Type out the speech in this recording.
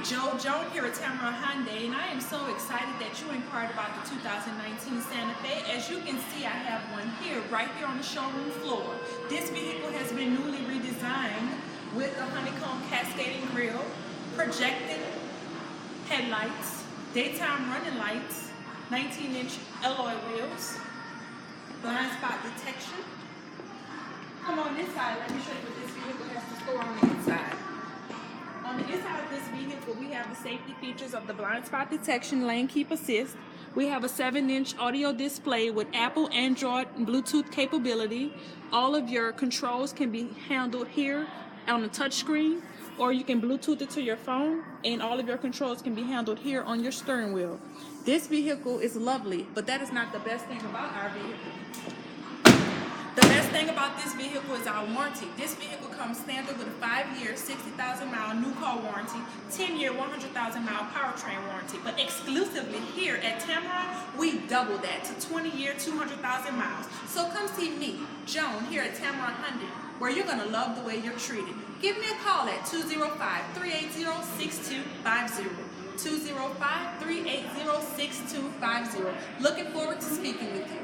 Joan here at Tameron Hyundai, and I am so excited that you inquired about the 2019 Santa Fe. As you can see, I have one here, right here on the showroom floor. This vehicle has been newly redesigned with a honeycomb cascading grille, projecting headlights, daytime running lights, 19-inch alloy wheels, blind spot detection. Come on this side, let me show you what this vehicle has to store on the inside. On the inside of this vehicle, we have the safety features of the blind spot detection, lane keep assist. We have a 7-inch audio display with Apple, Android, and Bluetooth capability. All of your controls can be handled here on the touchscreen, or you can Bluetooth it to your phone, and all of your controls can be handled here on your steering wheel. This vehicle is lovely, but that is not the best thing about our vehicle. The best thing about this vehicle is our warranty. This vehicle comes standard with a 5-year, 60,000-mile new car warranty, 10-year, 100,000-mile powertrain warranty. But exclusively here at Tameron, we double that to 20-year, 200,000 miles. So come see me, Joan, here at Tameron Hyundai, where you're going to love the way you're treated. Give me a call at 205-380-6250. 205-380-6250. Looking forward to speaking with you.